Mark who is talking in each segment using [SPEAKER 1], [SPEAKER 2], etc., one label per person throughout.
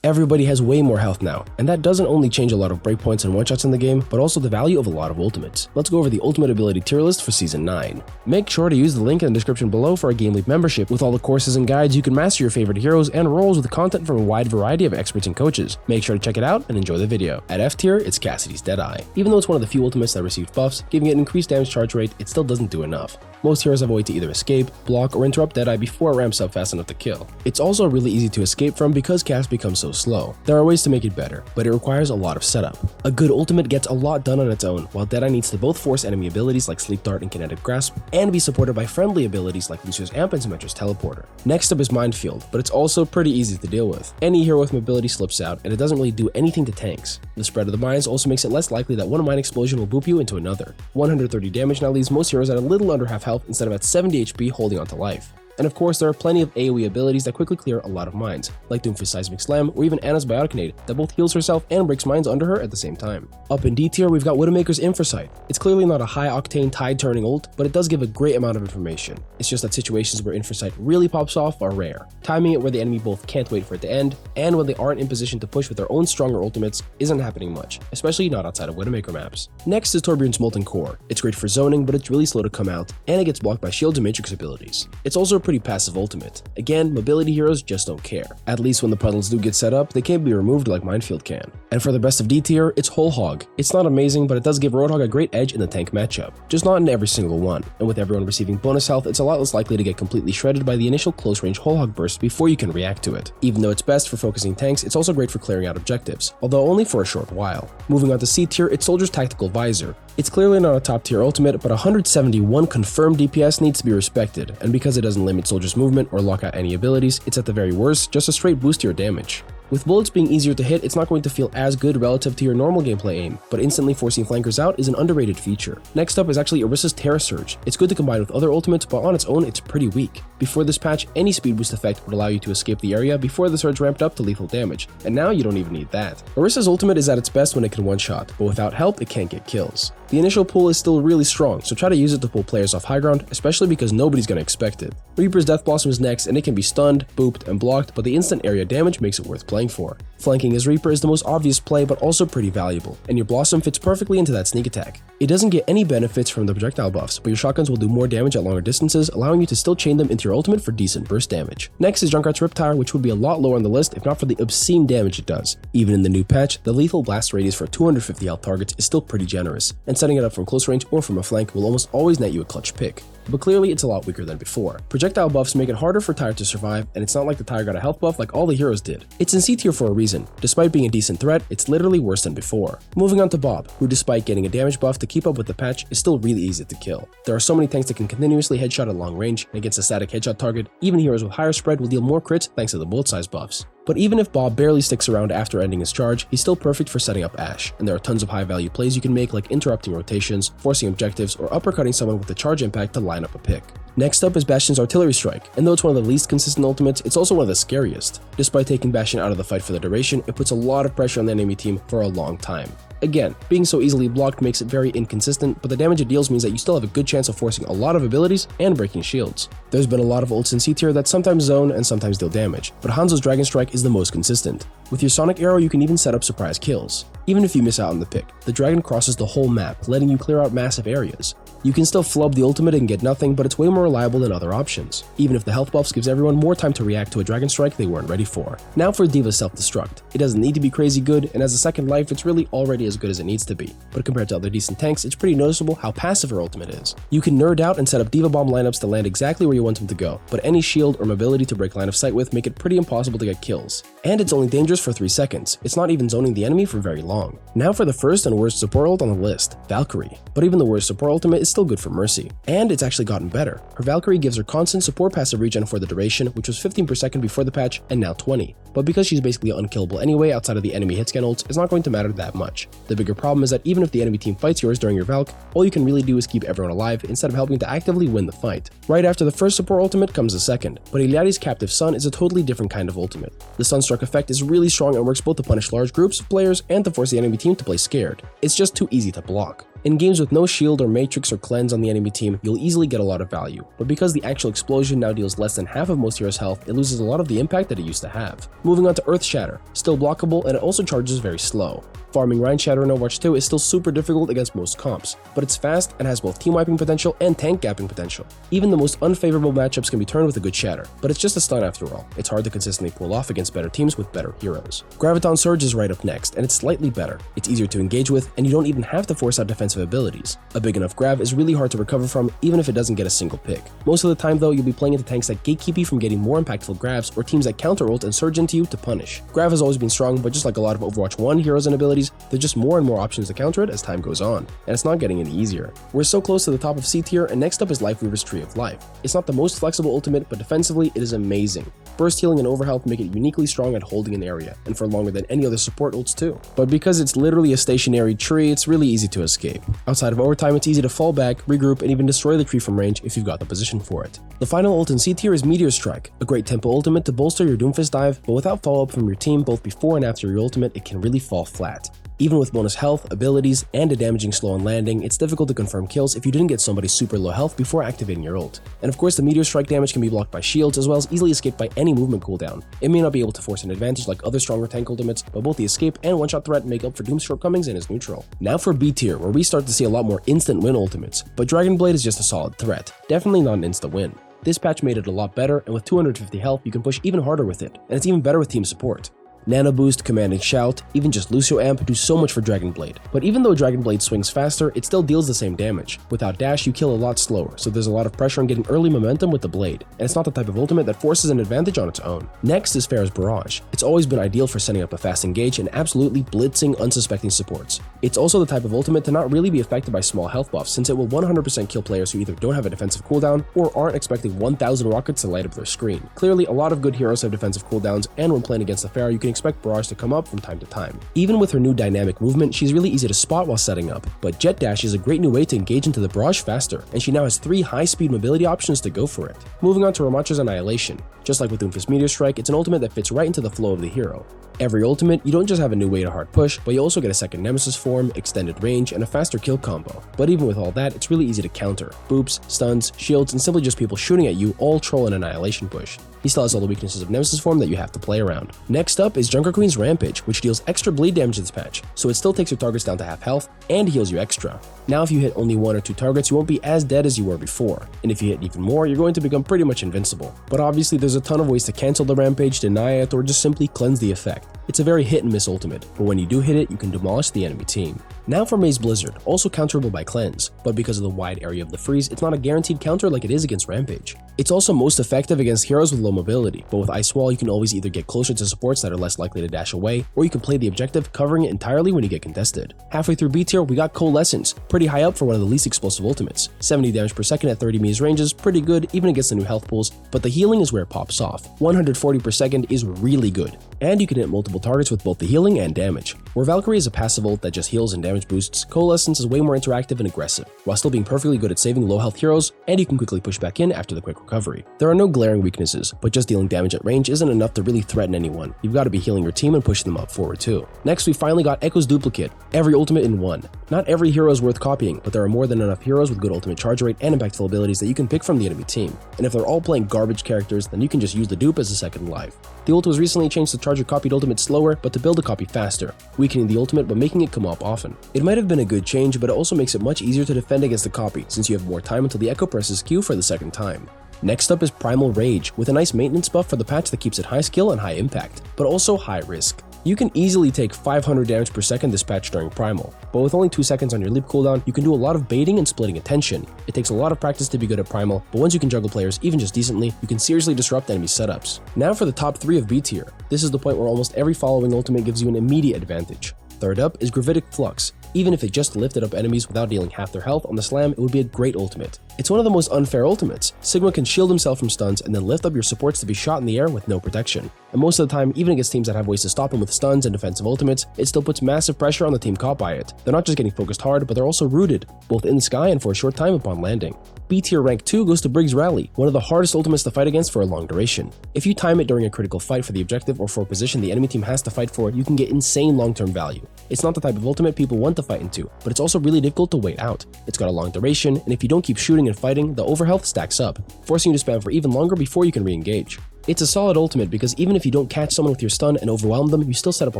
[SPEAKER 1] Everybody has way more health now, and that doesn't only change a lot of breakpoints and one-shots in the game, but also the value of a lot of ultimates. Let's go over the ultimate ability tier list for Season 9. Make sure to use the link in the description below for a Game Leap membership. With all the courses and guides, you can master your favorite heroes and roles with content from a wide variety of experts and coaches. Make sure to check it out and enjoy the video. At F tier, it's Cassidy's Deadeye. Even though it's one of the few ultimates that received buffs, giving it an increased damage charge rate, it still doesn't do enough. Most heroes have a way to either escape, block, or interrupt Deadeye before it ramps up fast enough to kill. It's also really easy to escape from because Cass becomes so slow. There are ways to make it better, but it requires a lot of setup. A good ultimate gets a lot done on its own, while Deadeye needs to both force enemy abilities like Sleep Dart and Kinetic Grasp, and be supported by friendly abilities like Lucio's Amp and Symmetra's Teleporter. Next up is Minefield, but it's also pretty easy to deal with. Any hero with mobility slips out, and it doesn't really do anything to tanks. The spread of the mines also makes it less likely that one mine explosion will boop you into another. 130 damage now leaves most heroes at a little under half health instead of at 70 HP holding onto life. And of course, there are plenty of AoE abilities that quickly clear a lot of mines, like Doomfist Seismic Slam or even Ana's Biotic Nade that both heals herself and breaks mines under her at the same time. Up in D tier, we've got Widowmaker's Infrasight. It's clearly not a high-octane tide-turning ult, but it does give a great amount of information. It's just that situations where Infrasight really pops off are rare. Timing it where the enemy both can't wait for it to end, and when they aren't in position to push with their own stronger ultimates isn't happening much, especially not outside of Widowmaker maps. Next is Torbjorn's Molten Core. It's great for zoning, but it's really slow to come out, and it gets blocked by shields and matrix abilities. It's also a pretty passive ultimate. Again, mobility heroes just don't care. At least when the puddles do get set up, they can't be removed like Minefield can. And for the best of D tier, it's Whole Hog. It's not amazing, but it does give Roadhog a great edge in the tank matchup, just not in every single one. And with everyone receiving bonus health, it's a lot less likely to get completely shredded by the initial close range Whole Hog burst before you can react to it. Even though it's best for focusing tanks, it's also great for clearing out objectives, although only for a short while. Moving on to C tier, it's Soldier's Tactical Visor. It's clearly not a top tier ultimate, but 171 confirmed DPS needs to be respected, and because it doesn't limit Soldier's movement or lock out any abilities, it's at the very worst just a straight boost to your damage. With bullets being easier to hit, it's not going to feel as good relative to your normal gameplay aim, but instantly forcing flankers out is an underrated feature. Next up is actually Orisa's Terra Surge. It's good to combine with other ultimates, but on its own, it's pretty weak. Before this patch, any speed boost effect would allow you to escape the area before the surge ramped up to lethal damage, and now you don't even need that. Orisa's ultimate is at its best when it can one-shot, but without help, it can't get kills. The initial pull is still really strong, so try to use it to pull players off high ground, especially because nobody's gonna expect it. Reaper's Death Blossom is next, and it can be stunned, booped, and blocked, but the instant area damage makes it worth playing for. Flanking as Reaper is the most obvious play, but also pretty valuable, and your Blossom fits perfectly into that sneak attack. It doesn't get any benefits from the projectile buffs, but your shotguns will do more damage at longer distances, allowing you to still chain them into your ultimate for decent burst damage. Next is Junkrat's Riptire, which would be a lot lower on the list if not for the obscene damage it does. Even in the new patch, the lethal blast radius for 250 health targets is still pretty generous, and setting it up from close range or from a flank will almost always net you a clutch pick. But clearly it's a lot weaker than before. Projectile buffs make it harder for Tyre to survive, and it's not like the Tyre got a health buff like all the heroes did. It's in C tier for a reason. Despite being a decent threat, it's literally worse than before. Moving on to Bob, who despite getting a damage buff to keep up with the patch, is still really easy to kill. There are so many tanks that can continuously headshot at long range, and against a static headshot target, even heroes with higher spread will deal more crits thanks to the bullet size buffs. But even if Bob barely sticks around after ending his charge, he's still perfect for setting up Ashe, and there are tons of high value plays you can make like interrupting rotations, forcing objectives, or uppercutting someone with a charge impact to line up a pick. Next up is Bastion's Artillery Strike, and though it's one of the least consistent ultimates, it's also one of the scariest. Despite taking Bastion out of the fight for the duration, it puts a lot of pressure on the enemy team for a long time. Again, being so easily blocked makes it very inconsistent, but the damage it deals means that you still have a good chance of forcing a lot of abilities and breaking shields. There's been a lot of ults in C tier that sometimes zone and sometimes deal damage, but Hanzo's Dragon Strike is the most consistent. With your Sonic Arrow, you can even set up surprise kills. Even if you miss out on the pick, the dragon crosses the whole map, letting you clear out massive areas. You can still flub the ultimate and get nothing, but it's way more reliable than other options, even if the health buffs gives everyone more time to react to a Dragon Strike they weren't ready for. Now for D.Va's Self-Destruct. It doesn't need to be crazy good, and as a second life, it's really already as good as it needs to be. But compared to other decent tanks, it's pretty noticeable how passive her ultimate is. You can nerd out and set up D.Va Bomb lineups to land exactly where you want them to go, but any shield or mobility to break line of sight with make it pretty impossible to get kills. And it's only dangerous for 3 seconds. It's not even zoning the enemy for very long. Now for the first and worst support ult on the list, Valkyrie. But even the worst support ultimate is still good for Mercy. And it's actually gotten better. Her Valkyrie gives her constant support passive regen for the duration, which was 15 per second before the patch, and now 20. But because she's basically unkillable anyway outside of the enemy hitscan ults, it's not going to matter that much. The bigger problem is that even if the enemy team fights yours during your Valk, all you can really do is keep everyone alive instead of helping to actively win the fight. Right after the first support ultimate comes the second, but Illari's Captive Sun is a totally different kind of ultimate. The Sunstruck effect is really strong and works both to punish large groups of players and to force the enemy team to play scared. It's just too easy to block. In games with no shield or matrix or cleanse on the enemy team, you'll easily get a lot of value, but because the actual explosion now deals less than half of most heroes' health, it loses a lot of the impact that it used to have. Moving on to Earth Shatter, still blockable and it also charges very slow. Farming Rhine Shatter in Overwatch 2 is still super difficult against most comps, but it's fast and has both team wiping potential and tank gapping potential. Even the most unfavorable matchups can be turned with a good Shatter, but it's just a stun after all. It's hard to consistently pull off against better teams with better heroes. Graviton Surge is right up next, and it's slightly better. It's easier to engage with, and you don't even have to force out defensive abilities. A big enough grab is really hard to recover from, even if it doesn't get a single pick. Most of the time though, you'll be playing into tanks that gatekeep you from getting more impactful grabs, or teams that counter ult and surge into you to punish. Grav has always been strong, but just like a lot of Overwatch 1 heroes and abilities, there's just more and more options to counter it as time goes on, and it's not getting any easier. We're so close to the top of C tier, and next up is Lifeweaver's Tree of Life. It's not the most flexible ultimate, but defensively it is amazing. Burst healing and overhealth make it uniquely strong at holding an area, and for longer than any other support ults too. But because it's literally a stationary tree, it's really easy to escape. Outside of overtime, it's easy to fall back, regroup, and even destroy the tree from range if you've got the position for it. The final ult in C tier is Meteor Strike, a great tempo ultimate to bolster your Doomfist dive, but without follow-up from your team both before and after your ultimate, it can really fall flat. Even with bonus health, abilities, and a damaging slow on landing, it's difficult to confirm kills if you didn't get somebody super low health before activating your ult. And of course, the Meteor Strike damage can be blocked by shields as well as easily escaped by any movement cooldown. It may not be able to force an advantage like other stronger tank ultimates, but both the escape and one-shot threat make up for Doom's shortcomings and is neutral. Now for B tier, where we start to see a lot more instant win ultimates, but Dragon Blade is just a solid threat, definitely not an insta win. This patch made it a lot better, and with 250 health, you can push even harder with it, and it's even better with team support. Nano Boost, Command and Shout, even just Lucio Amp do so much for Dragon Blade. But even though Dragon Blade swings faster, it still deals the same damage. Without dash, you kill a lot slower, so there's a lot of pressure on getting early momentum with the blade, and it's not the type of ultimate that forces an advantage on its own. Next is Pharah's Barrage. It's always been ideal for setting up a fast engage and absolutely blitzing unsuspecting supports. It's also the type of ultimate to not really be affected by small health buffs, since it will 100% kill players who either don't have a defensive cooldown or aren't expecting 1000 rockets to light up their screen. Clearly, a lot of good heroes have defensive cooldowns, and when playing against the Pharah, you can expect Barrage to come up from time to time. Even with her new dynamic movement, she's really easy to spot while setting up, but Jet Dash is a great new way to engage into the barrage faster, and she now has 3 high-speed mobility options to go for it. Moving on to Ramattra's Annihilation. Just like with Doomfist Meteor Strike, it's an ultimate that fits right into the flow of the hero. Every ultimate, you don't just have a new way to hard push, but you also get a second Nemesis form, extended range, and a faster kill combo. But even with all that, it's really easy to counter. Boops, stuns, shields, and simply just people shooting at you all troll an Annihilation push. He still has all the weaknesses of Nemesis form that you have to play around. Next up is Junker Queen's Rampage, which deals extra bleed damage this patch, so it still takes your targets down to half health and heals you extra. Now if you hit only 1 or 2 targets, you won't be as dead as you were before, and if you hit even more, you're going to become pretty much invincible. But obviously there's a ton of ways to cancel the Rampage, deny it, or just simply cleanse the effect. It's a very hit and miss ultimate, but when you do hit it, you can demolish the enemy team. Now for Maze Blizzard, also counterable by cleanse, but because of the wide area of the freeze, it's not a guaranteed counter like it is against Rampage. It's also most effective against heroes with low mobility, but with Ice Wall you can always either get closer to supports that are less likely to dash away, or you can play the objective covering it entirely when you get contested. Halfway through B tier, we got Coalescence, pretty high up for one of the least explosive ultimates. 70 damage per second at 30 meters range is pretty good even against the new health pools, but the healing is where it pops off. 140 per second is really good, and you can hit multiple targets with both the healing and damage. Where Valkyrie is a passive ult that just heals and damage boosts, Coalescence is way more interactive and aggressive, while still being perfectly good at saving low health heroes, and you can quickly push back in after the quick recovery. There are no glaring weaknesses, but just dealing damage at range isn't enough to really threaten anyone. You've got to be healing your team and pushing them up forward too. Next, we finally got Echo's Duplicate, every ultimate in one. Not every hero is worth copying, but there are more than enough heroes with good ultimate charge rate and impactful abilities that you can pick from the enemy team. And if they're all playing garbage characters, then you can just use the dupe as a second life. The ult was recently changed to charge your copied ultimate slower, but to build a copy faster, weakening the ultimate but making it come up often. It might have been a good change, but it also makes it much easier to defend against the copy, since you have more time until the Echo presses Q for the second time. Next up is Primal Rage, with a nice maintenance buff for the patch that keeps it high skill and high impact, but also high risk. You can easily take 500 damage per second this patch during Primal, but with only 2 seconds on your leap cooldown, you can do a lot of baiting and splitting attention. It takes a lot of practice to be good at Primal, but once you can juggle players even just decently, you can seriously disrupt enemy setups. Now for the top 3 of B tier. This is the point where almost every following ultimate gives you an immediate advantage. Third up is Gravitic Flux. Even if it just lifted up enemies without dealing half their health on the slam, it would be a great ultimate. It's one of the most unfair ultimates. Sigma can shield himself from stuns and then lift up your supports to be shot in the air with no protection. And most of the time, even against teams that have ways to stop him with stuns and defensive ultimates, it still puts massive pressure on the team caught by it. They're not just getting focused hard, but they're also rooted, both in the sky and for a short time upon landing. B tier rank 2 goes to Briggs Rally, one of the hardest ultimates to fight against for a long duration. If you time it during a critical fight for the objective or for a position the enemy team has to fight for, you can get insane long-term value. It's not the type of ultimate people want to fight into, but it's also really difficult to wait out. It's got a long duration, and if you don't keep shooting and fighting, the overhealth stacks up, forcing you to spam for even longer before you can re-engage. It's a solid ultimate because even if you don't catch someone with your stun and overwhelm them, you still set up a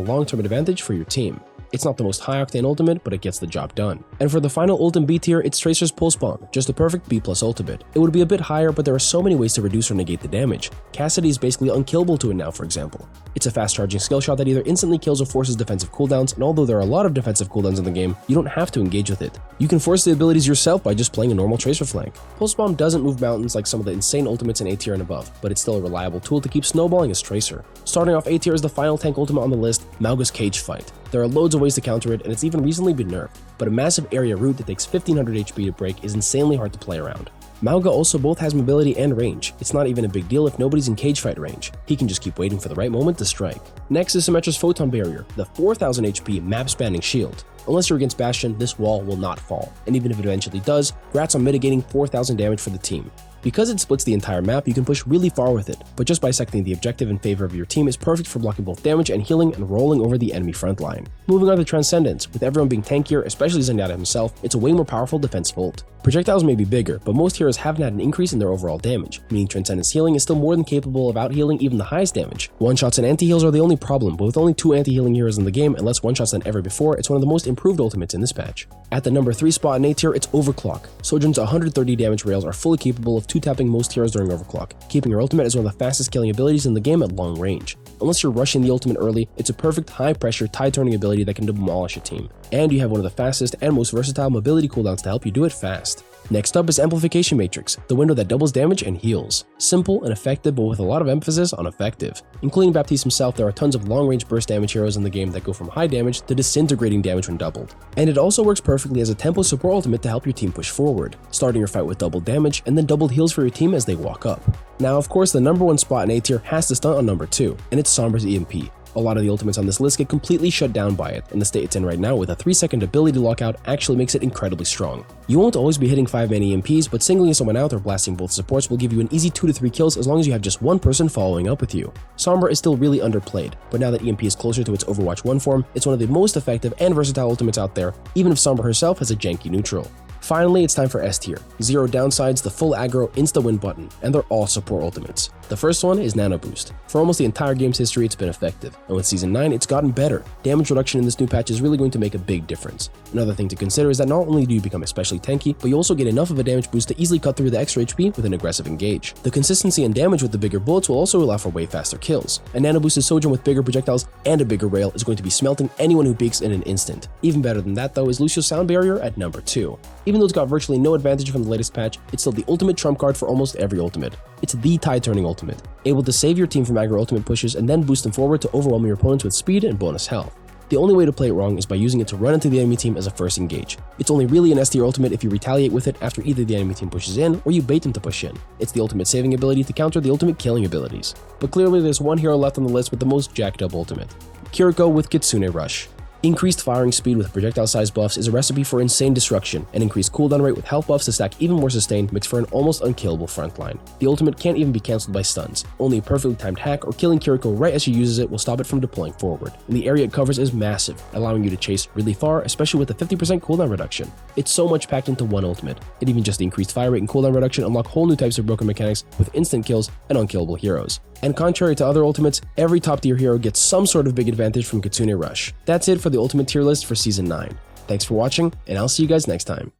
[SPEAKER 1] long-term advantage for your team. It's not the most high-octane ultimate, but it gets the job done. And for the final ult in B tier, it's Tracer's Pulse Bomb, just a perfect B+ ultimate. It would be a bit higher, but there are so many ways to reduce or negate the damage. Cassidy is basically unkillable to it now, for example. It's a fast-charging skill shot that either instantly kills or forces defensive cooldowns, and although there are a lot of defensive cooldowns in the game, you don't have to engage with it. You can force the abilities yourself by just playing a normal Tracer flank. Pulse Bomb doesn't move mountains like some of the insane ultimates in A tier and above, but it's still a reliable tool to keep snowballing as Tracer. Starting off A tier is the final tank ultimate on the list, Mauga's Cage Fight. There are loads of ways to counter it, and it's even recently been nerfed, but a massive area root that takes 1500 HP to break is insanely hard to play around. Mauga also both has mobility and range. It's not even a big deal if nobody's in cage fight range. He can just keep waiting for the right moment to strike. Next is Symmetra's Photon Barrier, the 4000 HP map-spanning shield. Unless you're against Bastion, this wall will not fall, and even if it eventually does, grats on mitigating 4000 damage for the team. Because it splits the entire map, you can push really far with it, but just bisecting the objective in favor of your team is perfect for blocking both damage and healing and rolling over the enemy front line. Moving on to Transcendence, with everyone being tankier, especially Zenyatta himself, it's a way more powerful defensive ult. Projectiles may be bigger, but most heroes haven't had an increase in their overall damage, meaning Transcendence healing is still more than capable of out-healing even the highest damage. One-shots and anti-heals are the only problem, but with only 2 anti-healing heroes in the game and less one-shots than ever before, it's one of the most improved ultimates in this patch. At the number 3 spot in A tier, it's Overclock. Sojourn's 130 damage rails are fully capable of 2-tapping most heroes during Overclock, keeping your ultimate as one of the fastest killing abilities in the game at long range. Unless you're rushing the ultimate early, it's a perfect high-pressure, tide-turning ability that can demolish a team. And you have one of the fastest and most versatile mobility cooldowns to help you do it fast. Next up is Amplification Matrix, the window that doubles damage and heals. Simple and effective, but with a lot of emphasis on effective. Including Baptiste himself, there are tons of long-range burst damage heroes in the game that go from high damage to disintegrating damage when doubled. And it also works perfectly as a tempo support ultimate to help your team push forward, starting your fight with double damage and then doubled heals for your team as they walk up. Now, of course, the number 1 spot in A tier has to stunt on number 2, and it's Sombra's EMP. A lot of the ultimates on this list get completely shut down by it, and the state it's in right now with a 3-second ability lockout actually makes it incredibly strong. You won't always be hitting 5-man EMPs, but singling someone out or blasting both supports will give you an easy 2 to 3 kills as long as you have just one person following up with you. Sombra is still really underplayed, but now that EMP is closer to its Overwatch 1 form, it's one of the most effective and versatile ultimates out there, even if Sombra herself has a janky neutral. Finally, it's time for S tier. Zero downsides, the full aggro, insta-win button, and they're all support ultimates. The first one is Nano Boost. For almost the entire game's history, it's been effective, and with Season 9, it's gotten better. Damage reduction in this new patch is really going to make a big difference. Another thing to consider is that not only do you become especially tanky, but you also get enough of a damage boost to easily cut through the extra HP with an aggressive engage. The consistency and damage with the bigger bullets will also allow for way faster kills. A Nano Boosted Sojourn with bigger projectiles and a bigger rail is going to be smelting anyone who peeks in an instant. Even better than that though is Lucio's Sound Barrier at number 2. Even though it's got virtually no advantage from the latest patch, it's still the ultimate trump card for almost every ultimate. It's the tide-turning ultimate, able to save your team from aggro ultimate pushes and then boost them forward to overwhelm your opponents with speed and bonus health. The only way to play it wrong is by using it to run into the enemy team as a first engage. It's only really an S tier ultimate if you retaliate with it after either the enemy team pushes in or you bait them to push in. It's the ultimate saving ability to counter the ultimate killing abilities. But clearly there's one hero left on the list with the most jacked up ultimate. Kiriko with Kitsune Rush. Increased firing speed with projectile size buffs is a recipe for insane destruction, and increased cooldown rate with health buffs to stack even more sustain makes for an almost unkillable frontline. The ultimate can't even be cancelled by stuns. Only a perfectly timed hack or killing Kiriko right as she uses it will stop it from deploying forward. And the area it covers is massive, allowing you to chase really far, especially with a 50% cooldown reduction. It's so much packed into one ultimate. It even just increased fire rate and cooldown reduction unlock whole new types of broken mechanics with instant kills and unkillable heroes. And contrary to other ultimates, every top tier hero gets some sort of big advantage from Kitsune Rush. That's it for the ultimate tier list for Season 9. Thanks for watching, and I'll see you guys next time.